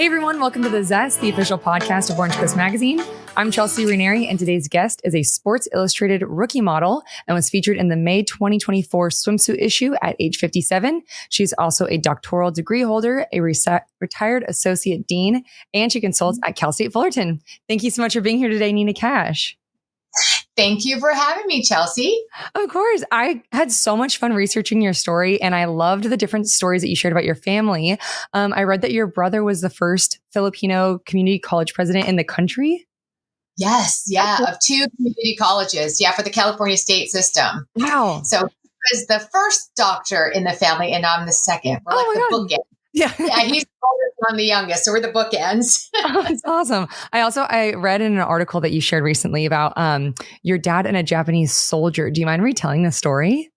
Hey everyone, welcome to The Zest, the official podcast of Orange Coast Magazine. I'm Chelsea Ranieri, and today's guest is a Sports Illustrated rookie model and was featured in the May 2024 swimsuit issue at age 57. She's also a doctoral degree holder, a retired associate dean, and she consults at Cal State Fullerton. Thank you so much for being here today, Nina Cash. Thank you for having me, Chelsea. Of course. I had so much fun researching your story, and I loved the different stories that you shared about your family. I read that your brother was the first Filipino community college president in the country. Yes. Yeah. Of two community colleges. Yeah. For the California state system. Wow. So he was the first doctor in the family, and I'm the second. We're like the bookend. Yeah. Yeah. He's the oldest and I'm the youngest. So we're the bookends. Oh, that's awesome. I read in an article that you shared recently about your dad and a Japanese soldier. Do you mind retelling the story?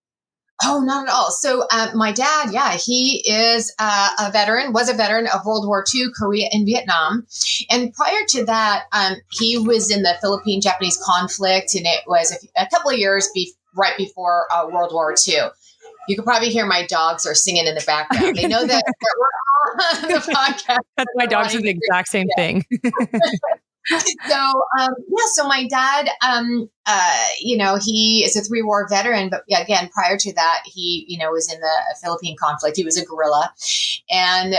Oh, not at all. So my dad, he is a veteran, was a veteran of World War II, Korea and Vietnam. And prior to that, he was in the Philippine-Japanese conflict, and it was a couple of years right before World War II. You can probably hear my dogs are singing in the background. They know that we're on the podcast. That's my dogs do the exact same thing. So my dad, he is a 3-war veteran, but again, prior to that, he, was in the Philippine conflict. He was a guerrilla. And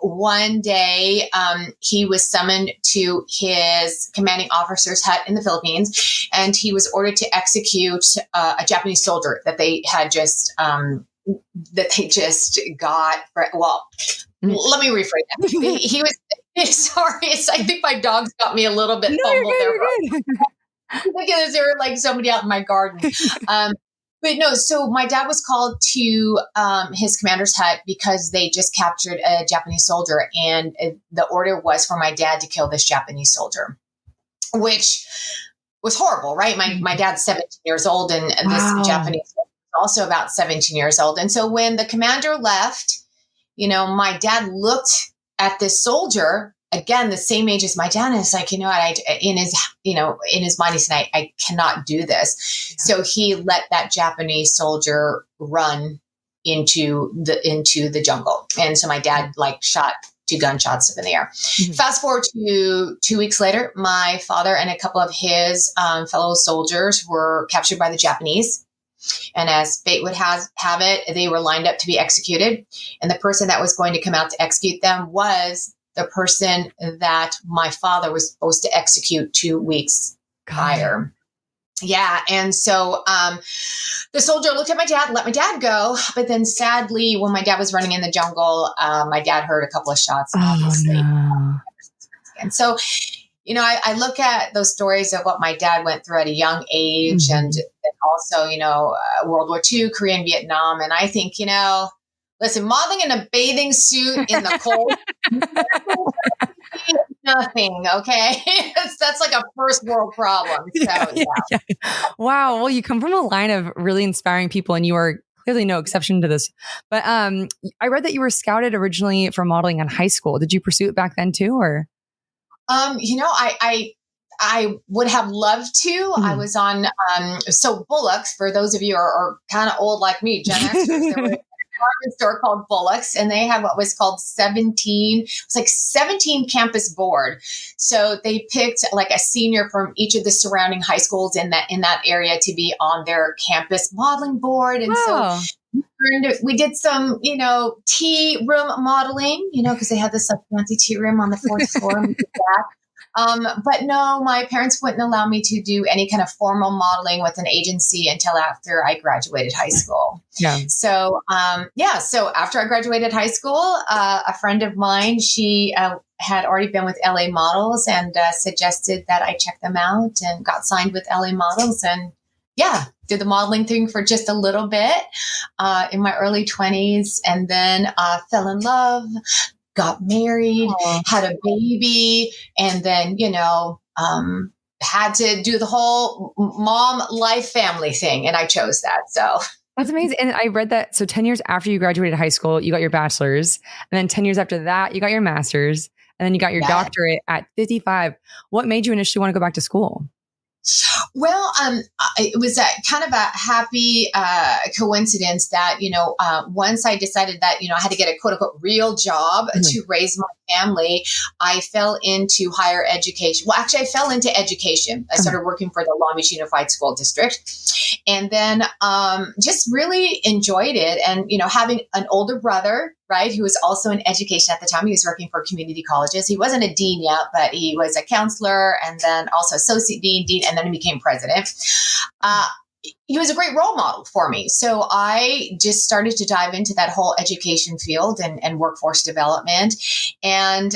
one day he was summoned to his commanding officer's hut in the Philippines, and he was ordered to execute a Japanese soldier that they had just got. Let me rephrase that. He was. Sorry, I think my dogs got me a little bit fumbled there. Because there were like somebody out in my garden. But no, so my dad was called to his commander's hut because they just captured a Japanese soldier, and the order was for my dad to kill this Japanese soldier, which was horrible, right? My dad's 17 years old, and this Japanese soldier was also about 17 years old. And so when the commander left, my dad looked at this soldier, again, the same age as my dad, and it's like, in his mind, he said, I cannot do this. Yeah. So he let that Japanese soldier run into the jungle. And so my dad shot 2 gunshots up in the air. Mm-hmm. Fast forward to 2 weeks later, my father and a couple of his fellow soldiers were captured by the Japanese. And as fate would have it, they were lined up to be executed. And the person that was going to come out to execute them was the person that my father was supposed to execute 2 weeks prior. Yeah. And so the soldier looked at my dad, let my dad go. But then sadly, when my dad was running in the jungle, my dad heard a couple of shots. Obviously. No. And so, I look at those stories of what my dad went through at a young age, mm-hmm. and also, World War II, Korea and Vietnam. And I think, listen, modeling in a bathing suit in the cold, nothing. Okay. That's like a first world problem. So, yeah. Wow. Well, you come from a line of really inspiring people, and you are clearly no exception to this. But I read that you were scouted originally for modeling in high school. Did you pursue it back then too, or? I would have loved to. Mm-hmm. I was on, so Bullock's, for those of you who are kind of old like me, Gen Xers, there was a department store called Bullock's, and they had what was called 17 campus board. So they picked a senior from each of the surrounding high schools in that area to be on their campus modeling board. And so we did some, tea room modeling, because they had this fancy tea room on the 4th floor. And we did that. But no, my parents wouldn't allow me to do any kind of formal modeling with an agency until after I graduated high school. Yeah. So, so after I graduated high school, a friend of mine, she had already been with LA Models and suggested that I check them out, and got signed with LA Models, and did the modeling thing for just a little bit in my early 20s, and then fell in love, got married, had a baby, and then, had to do the whole mom life family thing. And I chose that. So that's amazing. And I read that. So 10 years after you graduated high school, you got your bachelor's, and then 10 years after that, you got your master's, and then you got your doctorate at 55. What made you initially want to go back to school? Well, it was a kind of a happy coincidence that, once I decided that, I had to get a quote unquote real job to raise my family, I fell into higher education. Well, actually, I fell into education. I started working for the Long Beach Unified School District, and then just really enjoyed it. And, having an older brother, right, who was also in education at the time. He was working for community colleges. He wasn't a dean yet, but he was a counselor and then also associate dean, and then he became president. He was a great role model for me. So I just started to dive into that whole education field and workforce development. And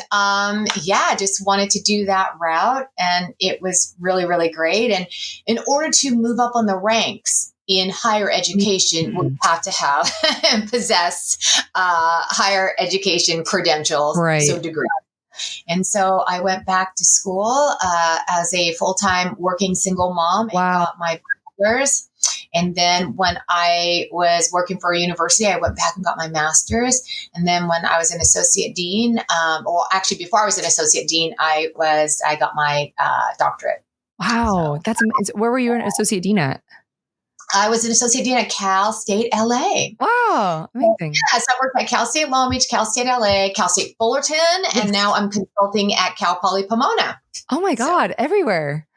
just wanted to do that route. And it was really, really great. And in order to move up on the ranks in higher education, we have to have and possess higher education credentials, so degree. And so I went back to school as a full-time working single mom and got my bachelor's. And then when I was working for a university, I went back and got my master's. And then when I was an associate dean, before I was an associate dean, I got my doctorate. Wow. Where were you an associate dean at? I was an associate dean at Cal State LA. Wow. Amazing. Yes, I worked at Cal State Long Beach, Cal State LA, Cal State Fullerton, and now I'm consulting at Cal Poly Pomona. Oh my God, everywhere.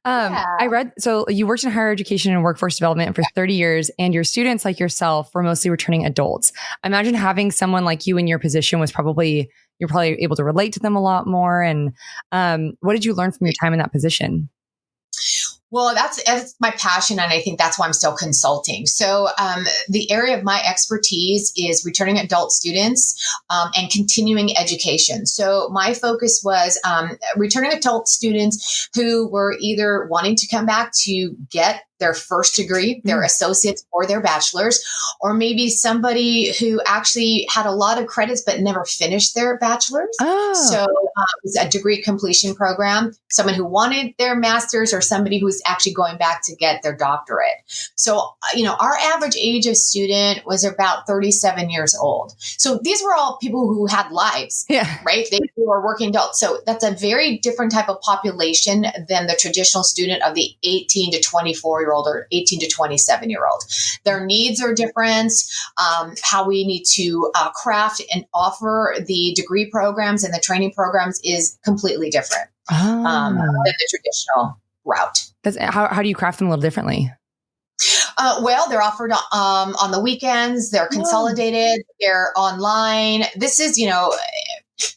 I read, so you worked in higher education and workforce development for 30 years, and your students like yourself were mostly returning adults. I imagine having someone like you in your position you're probably able to relate to them a lot more. And what did you learn from your time in that position? Well, that's my passion, and I think that's why I'm still consulting. So the area of my expertise is returning adult students and continuing education. So my focus was returning adult students who were either wanting to come back to get their first degree, their associates, or their bachelor's, or maybe somebody who actually had a lot of credits but never finished their bachelor's. So it was a degree completion program, someone who wanted their master's or somebody who was actually going back to get their doctorate. So, our average age of student was about 37 years old. So these were all people who had lives, right? They were working adults. So that's a very different type of population than the traditional student of the 18 to 24-year-old or 18 to 27-year-old. Their needs are different. How we need to craft and offer the degree programs and the training programs is completely different than the traditional route. How do you craft them a little differently? Well, they're offered on the weekends. They're consolidated. They're online. This is,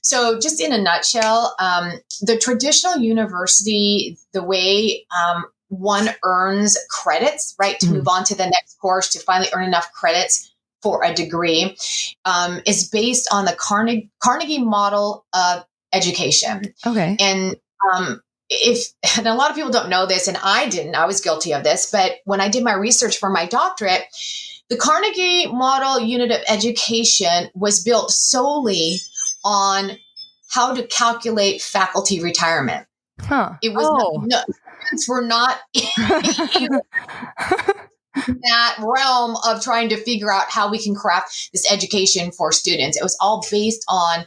so just in a nutshell, the traditional university, the way one earns credits, right, to move on to the next course, to finally earn enough credits for a degree, is based on the Carnegie model of education. Okay. And and a lot of people don't know this, and I didn't, I was guilty of this, but when I did my research for my doctorate, the Carnegie model unit of education was built solely on how to calculate faculty retirement. It was students were not in that realm of trying to figure out how we can craft this education for students. It was all based on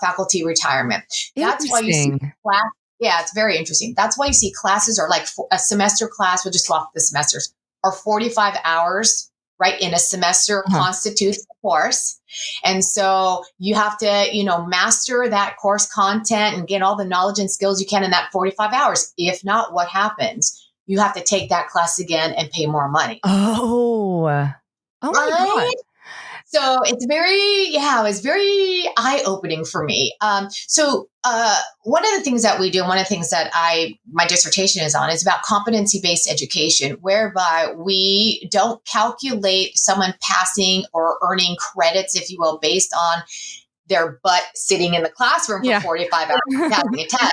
faculty retirement. That's why you see class. Yeah, it's very interesting. That's why you see classes are like a semester class. We'll just swap the semesters, are 45 hours, right? In a semester constitutes a course. And so you have to, master that course content and get all the knowledge and skills you can in that 45 hours. If not, what happens? You have to take that class again and pay more money. Oh my God. So it's very eye-opening for me. So one of the things that we do, and one of the things that my dissertation is on, is about competency-based education, whereby we don't calculate someone passing or earning credits, if you will, based on their butt sitting in the classroom for 45 hours passing a test.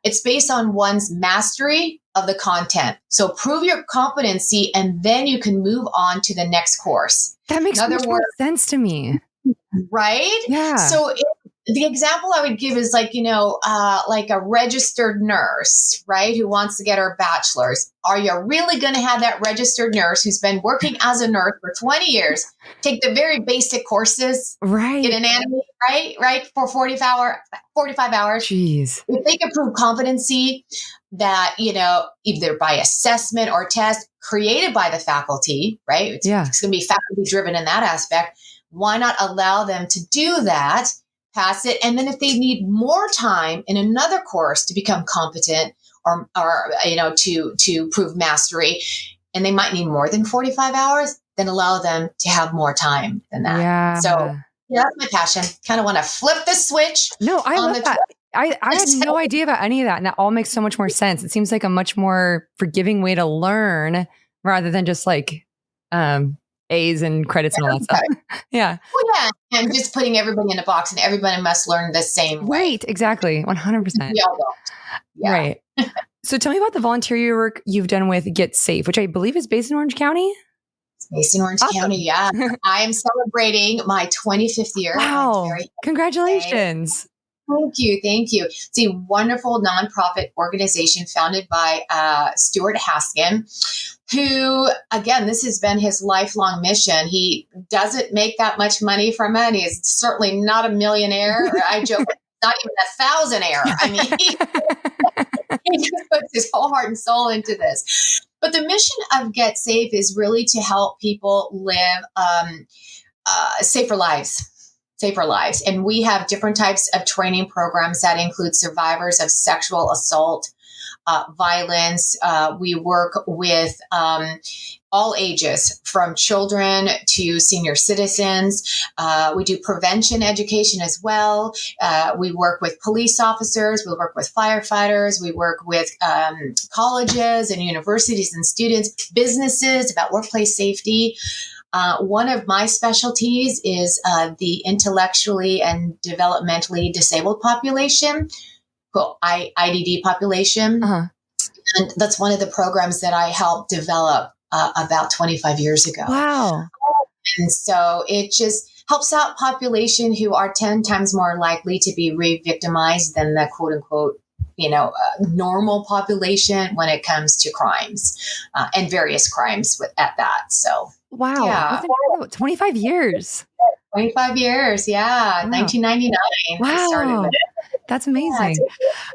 It's based on one's mastery of the content. So prove your competency, and then you can move on to the next course. That makes much more sense to me. Right? Yeah. So the example I would give is like, like a registered nurse, right? Who wants to get her bachelor's. Are you really going to have that registered nurse who's been working as a nurse for 20 years take the very basic courses right. in anatomy, right? For 45 hours. Jeez. If they can prove competency that, either by assessment or test created by the faculty, right? It's going to be faculty driven in that aspect. Why not allow them to do that, pass it? And then if they need more time in another course to become competent or to prove mastery, and they might need more than 45 hours, then allow them to have more time than that. Yeah. So that's my passion. Kind of want to flip the switch. No, I love that. I had no idea about any of that. And that all makes so much more sense. It seems like a much more forgiving way to learn rather than just like A's and credits and all that stuff. Yeah. Well, yeah. And just putting everybody in a box and everybody must learn the same way. Right. Exactly. 100%. We all don't. Yeah. Right. So tell me about the volunteer work you've done with Get Safe, which I believe is based in Orange County. It's based in Orange County. Yeah. I am celebrating my 25th year. Wow. Congratulations. Thank you. It's a wonderful nonprofit organization founded by Stuart Haskin, who, again, this has been his lifelong mission. He doesn't make that much money from it. He's certainly not a millionaire. I joke, not even a thousandaire. I mean, he just puts his whole heart and soul into this. But the mission of Get Safe is really to help people live safer lives. And we have different types of training programs that include survivors of sexual assault, violence. We work with all ages, from children to senior citizens. We do prevention education as well. We work with police officers. We work with firefighters. We work with colleges and universities and students, businesses about workplace safety. One of my specialties is the intellectually and developmentally disabled population, IDD population. Uh-huh. And that's one of the programs that I helped develop about 25 years ago. Wow. And so it just helps out population who are 10 times more likely to be re-victimized than the quote unquote, normal population when it comes to crimes and various crimes at that. So. Wow. Yeah. 25 years. 25 years. Yeah. Wow. 1999. Wow. I started with it. That's amazing.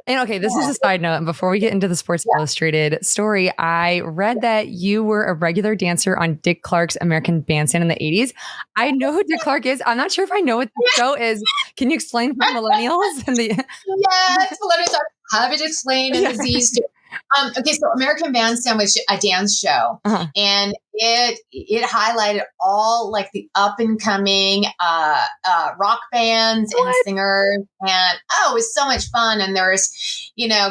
And okay, this is a side note. And before we get into the Sports Illustrated story, I read that you were a regular dancer on Dick Clark's American Bandstand in the 80s. I know who Dick Clark is. I'm not sure if I know what the show is. Can you explain for millennials? Yes, millennials are happy to explain and disease too. Okay, so American Bandstand was a dance show, and it highlighted all like the up and coming rock bands and singers, and it was so much fun. And there was,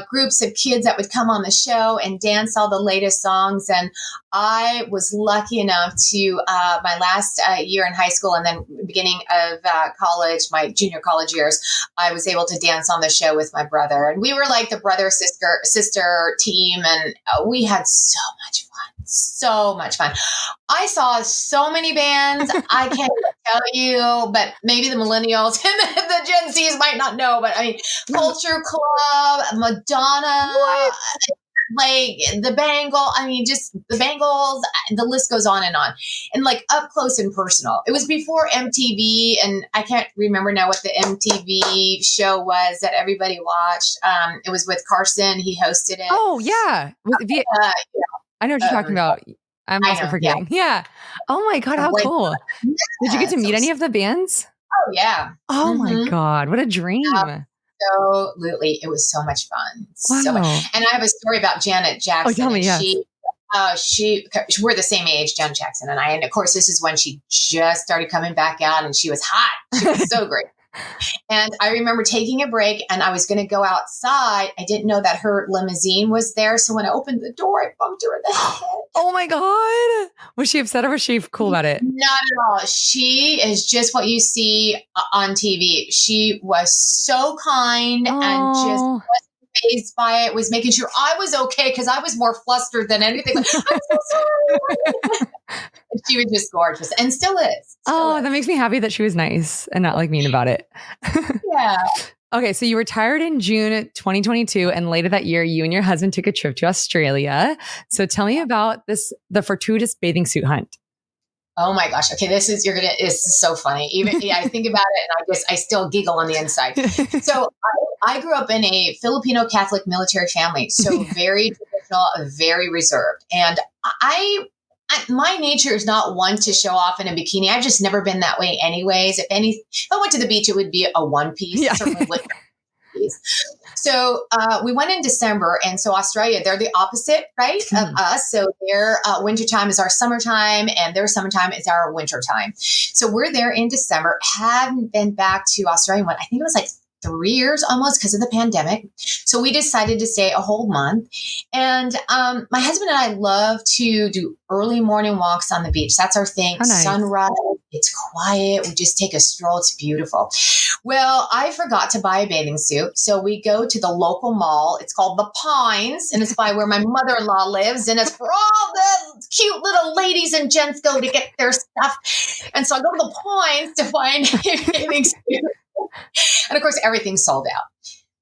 groups of kids that would come on the show and dance all the latest songs. And I was lucky enough to my last year in high school and then beginning of college, my junior college years, I was able to dance on the show with my brother, and we were like the brother sister team, and we had so much fun. So much fun. I saw so many bands. I can't tell you, but maybe the millennials and the Gen Zs might not know, but I mean, Culture Club, Madonna, like the just the Bangles, the list goes on, and like up close and personal. It was before MTV, and I can't remember now what the MTV show was that everybody watched. It was with Carson. He hosted it. Oh yeah. I know what you're talking about. I'm also forgetting. Yeah. Oh my God. How cool. Yeah, did you get to meet any of the bands? Oh yeah. Oh my God. What a dream. Absolutely. It was so much fun. Wow. So much. And I have a story about Janet Jackson. Oh, tell me, yeah. We're the same age, Janet Jackson and I. And of course, this is when she just started coming back out, and she was hot. She was so great. And I remember taking a break, and I was going to go outside. I didn't know that her limousine was there. So when I opened the door, I bumped her in the head. Oh my God. Was she upset or was she cool about it? Not at all. She is just what you see on TV. She was so kind and just wasn't fazed by it, was making sure I was okay because I was more flustered than anything. Like, I'm so sorry. She was just gorgeous and still is. That makes me happy that she was nice and not like mean about it. Yeah. Okay, so you retired in June 2022, and later that year, you and your husband took a trip to Australia. So tell me about the fortuitous bathing suit hunt. Oh my gosh. Okay. This is so funny. Even I think about it and I still giggle on the inside. So I grew up in a Filipino Catholic military family. So very traditional, very reserved. And my nature is not one to show off in a bikini. I've just never been that way anyways. If I went to the beach, it would be a one piece. Yeah. Certainly wouldn't be a piece. So we went in December, and so Australia, they're the opposite, right, of us. So their wintertime is our summertime, and their summertime is our wintertime. So we're there in December. Hadn't been back to Australia I think it was like 3 years almost because of the pandemic. So we decided to stay a whole month. And my husband and I love to do early morning walks on the beach. That's our thing. Nice. Sunrise. It's quiet. We just take a stroll. It's beautiful. Well, I forgot to buy a bathing suit. So we go to the local mall. It's called The Pines, and it's by where my mother-in-law lives. And it's where all the cute little ladies and gents go to get their stuff. And so I go to The Pines to find a bathing suit. And of course, everything's sold out.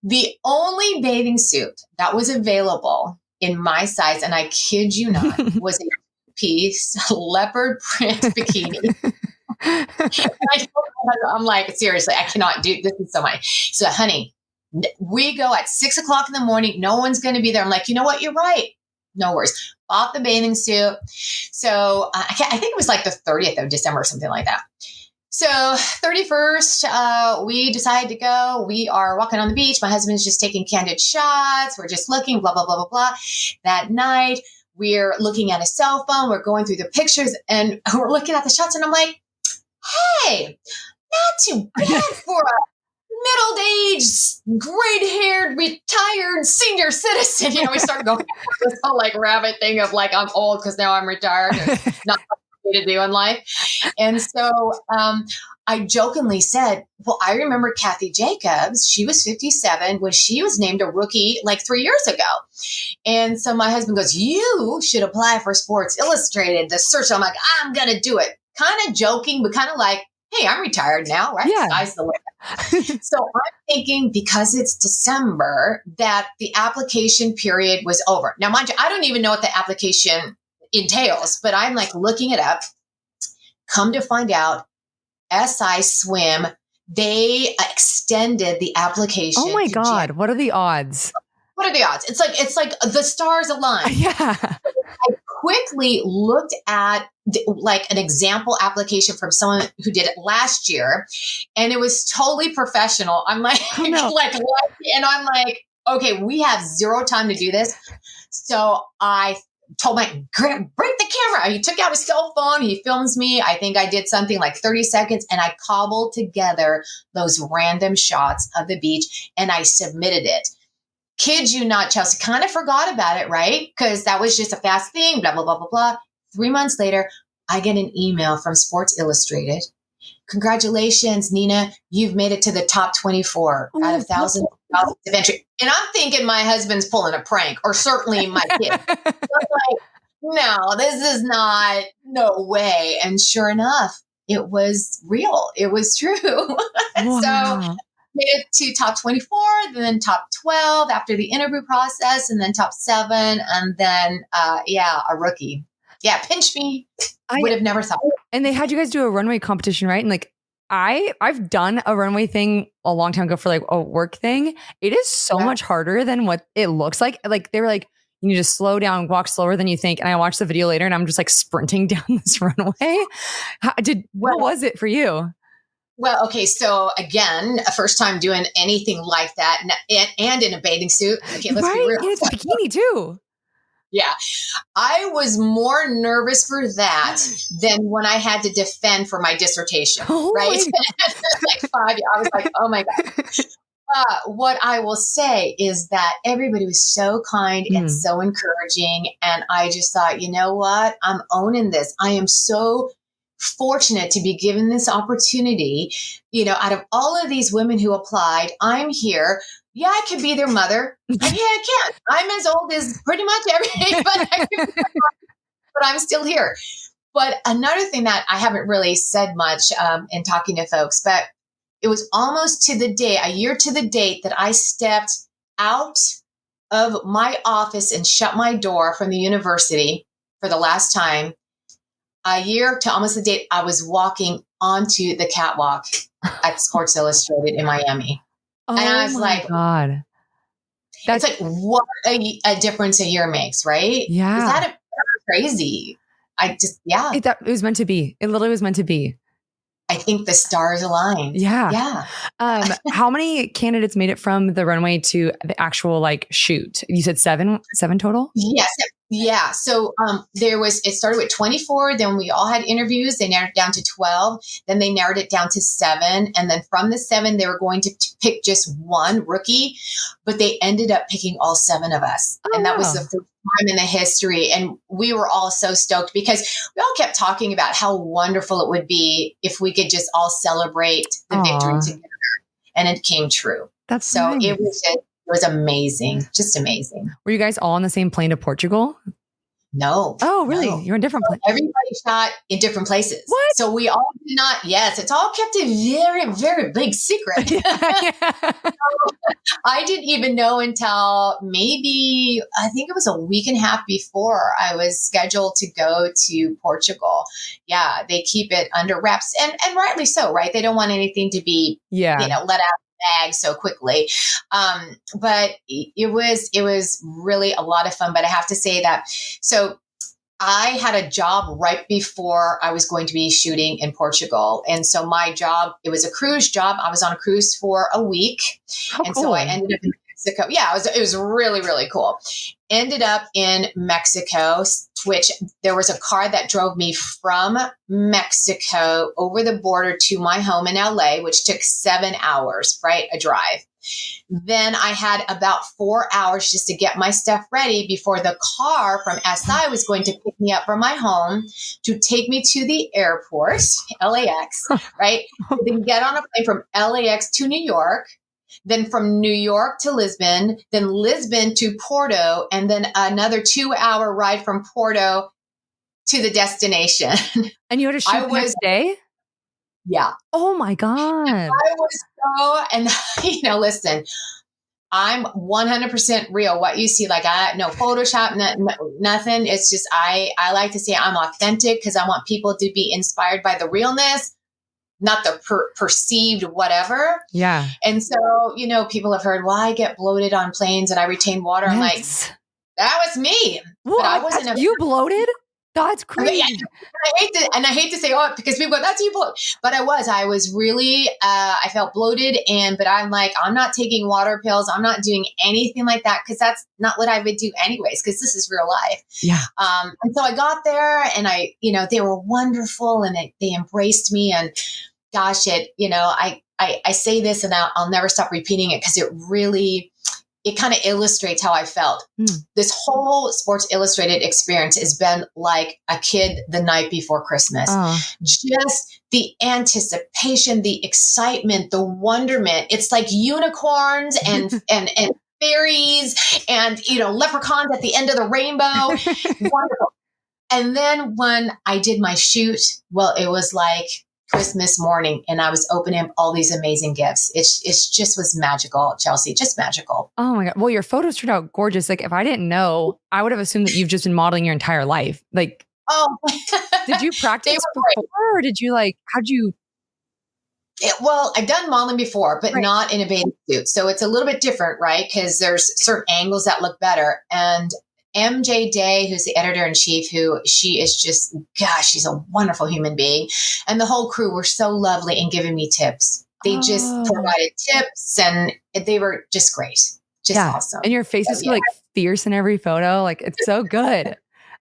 The only bathing suit that was available in my size, and I kid you not, was a piece leopard print bikini. I'm like, seriously, I cannot do this. Is so much. So, honey, we go at 6:00 in the morning. No one's going to be there. I'm like, you know what? You're right. No worries. Bought the bathing suit. So I think it was like the 30th of December or something like that. So 31st, we decided to go. We are walking on the beach. My husband's just taking candid shots. We're just looking, blah, blah, blah, blah, blah. That night, we're looking at a cell phone. We're going through the pictures, and we're looking at the shots. And I'm like, hey, not too bad for a middle-aged, gray-haired, retired senior citizen. You know, we start going this whole like rabbit thing of like, I'm old because now I'm retired and not to do in life. And so I jokingly said, well, I remember Kathy Jacobs. She was 57 when she was named a rookie like 3 years ago. And so my husband goes, you should apply for Sports Illustrated, the search. I'm like, I'm going to do it. Kind of joking, but kind of like, hey, I'm retired now, right? Yeah. Sky's the limit. So I'm thinking because it's December that the application period was over. Now, mind you, I don't even know what the application entails, but I'm like looking it up. Come to find out, SI Swim, they extended the application. Oh my God. What are the odds? What are the odds? It's like the stars align. Yeah. I quickly looked at like an example application from someone who did it last year, and it was totally professional. I'm like, and I'm like, okay, we have zero time to do this. So I told Mike, break the camera. He took out his cell phone. He films me. I think I did something like 30 seconds, and I cobbled together those random shots of the beach, and I submitted it. Kid you not, Chelsea, kind of forgot about it, right? Because that was just a fast thing, blah, blah, blah, blah, blah. 3 months later, I get an email from Sports Illustrated. Congratulations, Nina. You've made it to the top 24 out of thousands of entry. And I'm thinking my husband's pulling a prank, or certainly my kid. I'm like, no, this is not, no way. And sure enough, it was real. It was true. Wow. So made it to top 24, then top 12 after the interview process, and then top 7, and then, a rookie. Yeah, pinch me. I would have never thought. And they had you guys do a runway competition, right? And like, I've done a runway thing a long time ago for like a work thing. It is so much harder than what it looks like. Like they were like, you need to slow down, walk slower than you think. And I watched the video later, and I'm just like sprinting down this runway. What was it for you? Well, okay. So again, a first time doing anything like that, and in a bathing suit. Okay, let's be real. And it's a bikini too. Yeah. I was more nervous for that than when I had to defend for my dissertation, right? Like 5 years. I was like, oh my God. What I will say is that everybody was so kind and so encouraging. And I just thought, you know what? I'm owning this. I am so fortunate to be given this opportunity. You know, out of all of these women who applied, I'm here Yeah, I could be their mother. Yeah, I can. I'm as old as pretty much everybody, but I'm still here. But another thing that I haven't really said much in talking to folks, but it was almost to the day, a year to the date, that I stepped out of my office and shut my door from the university for the last time. A year to almost the date I was walking onto the catwalk at Sports Illustrated in Miami. Oh, and I was like, God. That's like what a difference a year makes, right? Yeah. Is that crazy? It was meant to be. It literally was meant to be. I think the stars aligned. Yeah. How many candidates made it from the runway to the actual like shoot? You said seven total? Yes. Yeah. So it started with 24. Then we all had interviews. They narrowed it down to 12. Then they narrowed it down to 7. And then from the 7, they were going to pick just one rookie, but they ended up picking all 7 of us. Oh, and that was the first time in the history. And we were all so stoked because we all kept talking about how wonderful it would be if we could just all celebrate the victory together. And it came true. That's so nice. It was amazing. Just amazing. Were you guys all on the same plane to Portugal? No. Oh, really? No. You're in different places. Everybody shot in different places. What? So we all did not. Yes, it's all kept a very, very big secret. I didn't even know until maybe, I think it was a week and a half before I was scheduled to go to Portugal. Yeah, they keep it under wraps and rightly so, right? They don't want anything to be, let out bag so quickly. But it was really a lot of fun. But I have to say that, so I had a job right before I was going to be shooting in Portugal. And so my job, it was a cruise job. I was on a cruise for a week. So I ended up in Mexico. Yeah, it was really, really cool. Ended up in Mexico, which there was a car that drove me from Mexico over the border to my home in LA, which took 7 hours, right? A drive. Then I had about 4 hours just to get my stuff ready before the car from SI was going to pick me up from my home to take me to the airport, LAX, right? Then get on a plane from LAX to New York. Then from New York to Lisbon, then Lisbon to Porto, and then another 2-hour ride from Porto to the destination. And you had to shoot the next day? Yeah. Oh my God. I was and listen, I'm 100% real. What you see, like no Photoshop, nothing. It's just, I like to say I'm authentic because I want people to be inspired by the realness, not the perceived whatever. Yeah. And so, people have heard, well, I get bloated on planes and I retain water. I'm like, that was me. What? But I wasn't. You bloated? That's crazy. I hate to say, because people go, that's you bloated. But I was really, I felt bloated. But I'm like, I'm not taking water pills. I'm not doing anything like that because that's not what I would do anyways, because this is real life. Yeah. And so I got there and they were wonderful and they embraced me. And gosh, I say this and I'll never stop repeating it because it kind of illustrates how I felt. This whole Sports Illustrated experience has been like a kid the night before Christmas. Just the anticipation, the excitement, the wonderment. It's like unicorns and fairies and, leprechauns at the end of the rainbow. Wonderful. And then when I did my shoot, well, it was like Christmas morning and I was opening up all these amazing gifts. It's just was magical, Chelsea, just magical. Oh my God. Well, your photos turned out gorgeous. Like if I didn't know, I would have assumed that you've just been modeling your entire life. Like, did you practice before or did you how'd you? Well, I've done modeling before, but not in a bathing suit. So it's a little bit different, right? Because there's certain angles that look better. And MJ Day, who's the editor-in-chief, who she is just, gosh, she's a wonderful human being. And the whole crew were so lovely in giving me tips. They just provided tips and they were just great. Just awesome. And your face is so fierce in every photo. Like it's so good.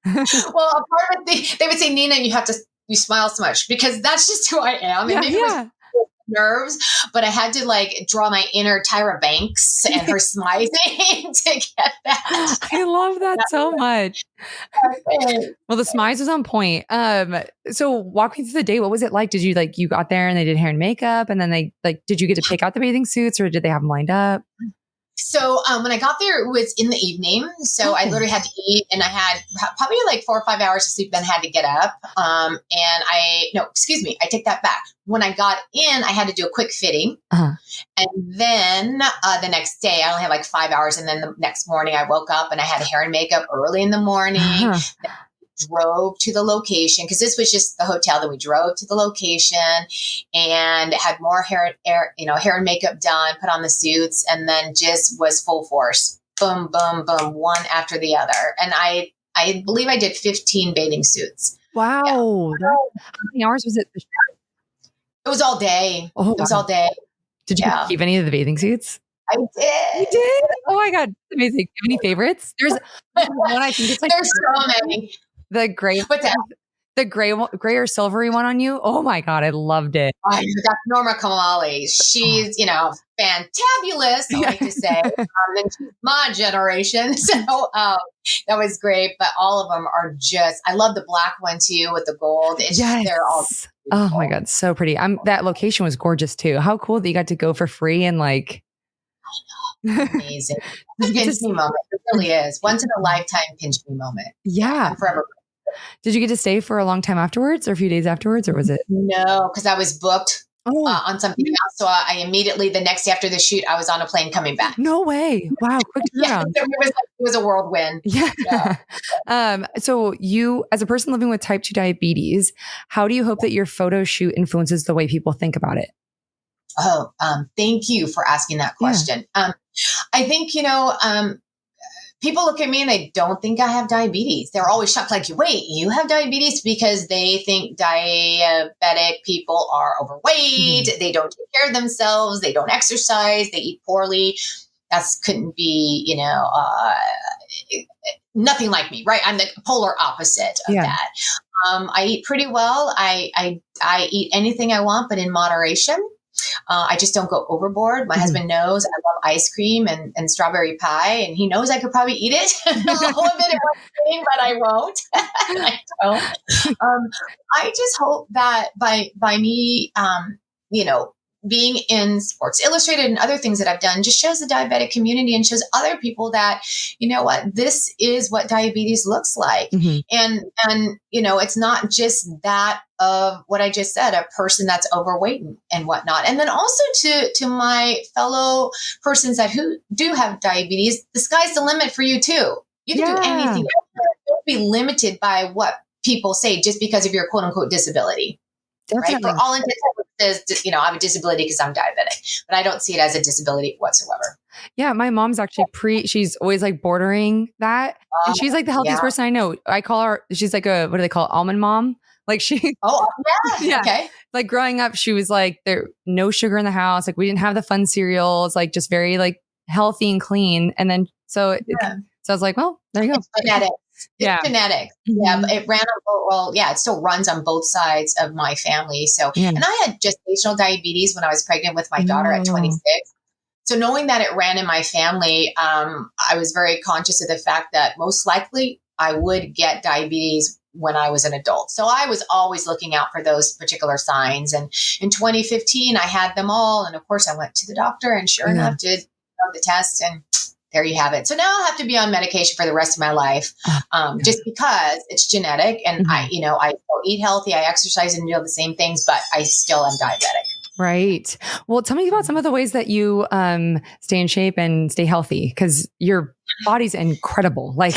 Well, a part of it, they would say, Nina, you smile so much because that's just who I am. And maybe it was nerves, but I had to draw my inner Tyra Banks and her smizing to get that. I love that so much. Well, the smize was on point. So walk me through the day. What was it like? Did you you got there and they did hair and makeup and then they did you get to pick out the bathing suits or did they have them lined up? So when I got there, it was in the evening. So I literally had to eat, and I had probably like 4 or 5 hours of sleep, then had to get up. I take that back. When I got in, I had to do a quick fitting. And then the next day, I only had like 5 hours. And then the next morning, I woke up and I had hair and makeup early in the morning. Drove to the location because this was just the hotel. Then we drove to the location and had more hair and makeup done, put on the suits, and then just was full force. Boom, boom, boom, one after the other. And I believe I did 15 bathing suits. Wow. Yeah. How many hours was it? It was all day. Oh, it was all day. Did you keep any of the bathing suits? I did. You did? Oh my God. It's amazing. Do you have any favorites? There's one, I think it's like there's so many. The gray, gray or silvery one on you. Oh my God, I loved it. That's Norma Kamali. She's, fantabulous, I like to say. And she's my generation. So that was great. But all of them are just, I love the black one too with the gold. It's just, they're all beautiful. Oh my God, so pretty. That location was gorgeous too. How cool that you got to go for free and like. Amazing. It's a pinch me moment. It really is. Once in a lifetime pinch me moment. Yeah. I'm forever. Did you get to stay for a long time afterwards or a few days afterwards, or was it? No, because I was booked on something else. So I immediately, the next day after the shoot, I was on a plane coming back. No way. Wow. Quick turnaround. It was a whirlwind. Yeah. So you, as a person living with type 2 diabetes, how do you hope that your photo shoot influences the way people think about it? Oh, thank you for asking that question. I think, people look at me and they don't think I have diabetes. They're always shocked, like, wait, you have diabetes? Because they think diabetic people are overweight. They don't take care of themselves. They don't exercise. They eat poorly. That couldn't be, nothing like me, right? I'm the polar opposite of that. I eat pretty well. I eat anything I want, but in moderation. I just don't go overboard. My husband knows I love ice cream and strawberry pie, and he knows I could probably eat it, all of it in one thing, but I won't. I don't. I just hope that by me, being in Sports Illustrated and other things that I've done just shows the diabetic community and shows other people that, this is what diabetes looks like. And it's not just that of what I just said, a person that's overweight and whatnot. And then also to my fellow persons who do have diabetes, the sky's the limit for you too. You can do anything. Don't be limited by what people say just because of your quote unquote disability. Right? For all intents and purposes, I have a disability because I'm diabetic, but I don't see it as a disability whatsoever. Yeah, my mom's actually she's always like bordering that. And she's like the healthiest person I know. I call her, she's like what do they call it? Almond mom. Like she. Oh, yeah. Okay. Like growing up, she was like, there no sugar in the house. Like we didn't have the fun cereals, like just very like healthy and clean. And then, so I was like, well, there you go. It's genetics. It's genetics. Yeah. It ran it still runs on both sides of my family. So, and I had gestational diabetes when I was pregnant with my daughter at 26. So knowing that it ran in my family, I was very conscious of the fact that most likely I would get diabetes when I was an adult. So I was always looking out for those particular signs. And in 2015, I had them all. And of course I went to the doctor and sure enough did the test, and there you have it. So now I'll have to be on medication for the rest of my life, just because it's genetic. And I still eat healthy, I exercise and do the same things, but I still am diabetic. Right. Well, tell me about some of the ways that you stay in shape and stay healthy, because your body's incredible. Like,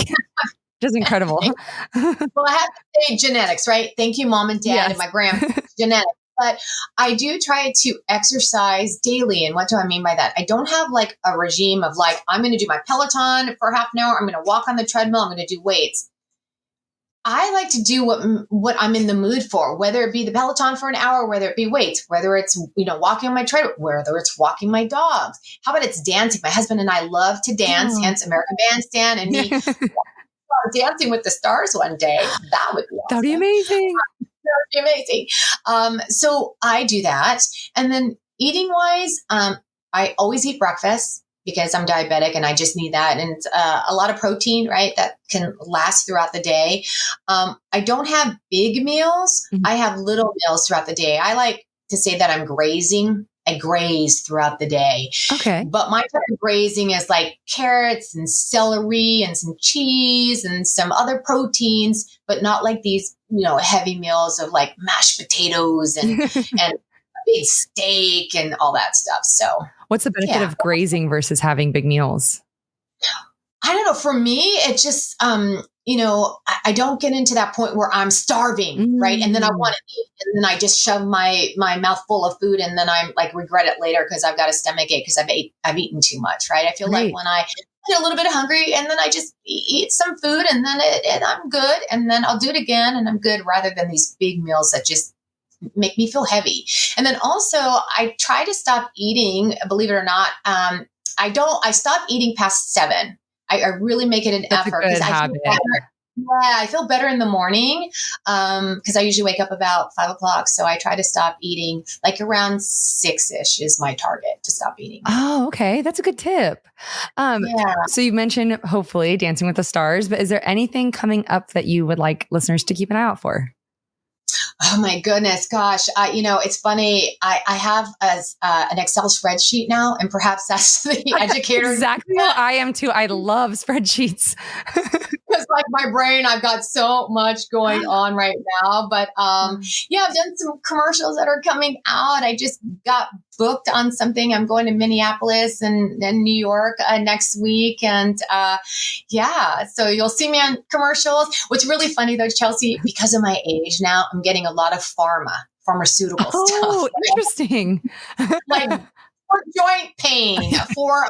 just incredible. Well, I have to say genetics, right? Thank you, mom and dad and my grandma. Genetics. But I do try to exercise daily. And what do I mean by that? I don't have like a regime of like, I'm going to do my Peloton for half an hour. I'm going to walk on the treadmill. I'm going to do weights. I like to do what I'm in the mood for, whether it be the Peloton for an hour, whether it be weights, whether it's, walking on my treadmill, whether it's walking my dogs. How about it's dancing? My husband and I love to dance, hence American Bandstand, and me dancing with the stars one day. That would be awesome. That would be amazing. That would be amazing. So I do that. And then eating wise, I always eat breakfast because I'm diabetic and I just need that. And a lot of protein, right? That can last throughout the day. I don't have big meals. I have little meals throughout the day. I like to say that I'm grazing I graze throughout the day. Okay. But my type of grazing is like carrots and celery and some cheese and some other proteins, but not like these, heavy meals of like mashed potatoes and a big steak and all that stuff. So what's the benefit of grazing versus having big meals? I don't know. For me, it just, I don't get into that point where I'm starving, right? And then I want to eat, and then I just shove my mouth full of food, and then I'm like regret it later because I've got a stomach ache because I've eaten too much, right? I feel like when I get a little bit hungry, and then I just eat some food, and then I'm good, and then I'll do it again, and I'm good, rather than these big meals that just make me feel heavy. And then also, I try to stop eating. Believe it or not, I stop eating past 7. I really make it an effort because I feel better in the morning because I usually wake up about 5 o'clock. So I try to stop eating like around 6-ish is my target to stop eating. Oh, okay. That's a good tip. So you mentioned hopefully Dancing with the Stars, but is there anything coming up that you would like listeners to keep an eye out for? Oh my goodness, gosh. It's funny. I have an Excel spreadsheet now, and perhaps that's the educator. Exactly how I am too. I love spreadsheets. Because like my brain, I've got so much going on right now. But I've done some commercials that are coming out. I just got booked on something. I'm going to Minneapolis and New York next week. And so you'll see me on commercials. What's really funny though, Chelsea, because of my age now, I'm getting a lot of pharmaceutical stuff. Oh, interesting. Like for joint pain, for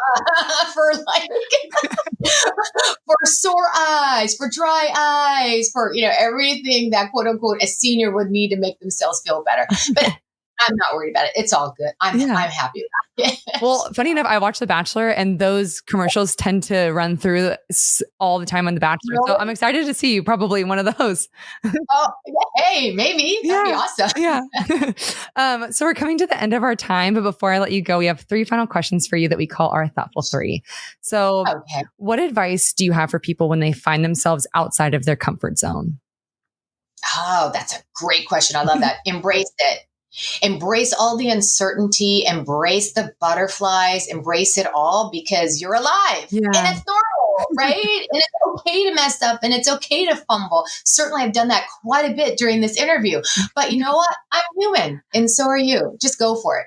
sore eyes, for dry eyes, for everything that quote unquote a senior would need to make themselves feel better. But I'm not worried about it. It's all good. I'm happy about it. Well, funny enough, I watched The Bachelor, and those commercials tend to run through all the time on The Bachelor. Really? So I'm excited to see you probably in one of those. Oh, hey, maybe. That'd be awesome. Yeah. So we're coming to the end of our time, but before I let you go, we have 3 final questions for you that we call our Thoughtful 3. So what advice do you have for people when they find themselves outside of their comfort zone? Oh, that's a great question. I love that. Embrace it. Embrace all the uncertainty, embrace the butterflies, embrace it all because you're alive and it's normal, right? And it's okay to mess up and it's okay to fumble. Certainly I've done that quite a bit during this interview, but you know what? I'm human and so are you. Just go for it.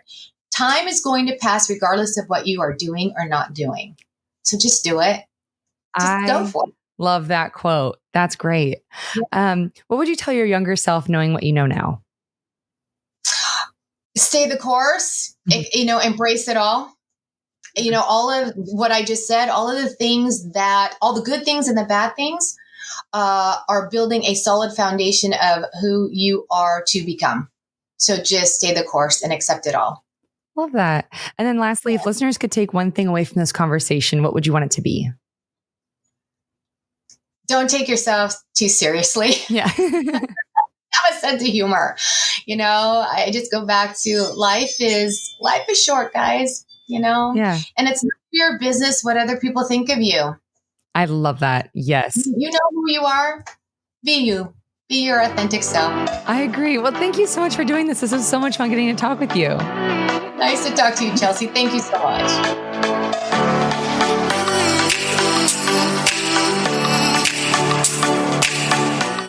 Time is going to pass regardless of what you are doing or not doing. So just do it. Just go for it. Love that quote. That's great. What would you tell your younger self knowing what you know now? Stay the course, embrace it all. All of what I just said, all of the things all the good things and the bad things are building a solid foundation of who you are to become. So just stay the course and accept it all. Love that. And then lastly, if listeners could take one thing away from this conversation, what would you want it to be? Don't take yourself too seriously. Yeah. Have a sense of humor. I just go back to life is short, guys, Yeah. And it's not your business what other people think of you. I love that. Yes. You know who you are. Be you. Be your authentic self. I agree. Well, thank you so much for doing this. This was so much fun getting to talk with you. Nice to talk to you, Chelsea. Thank you so much.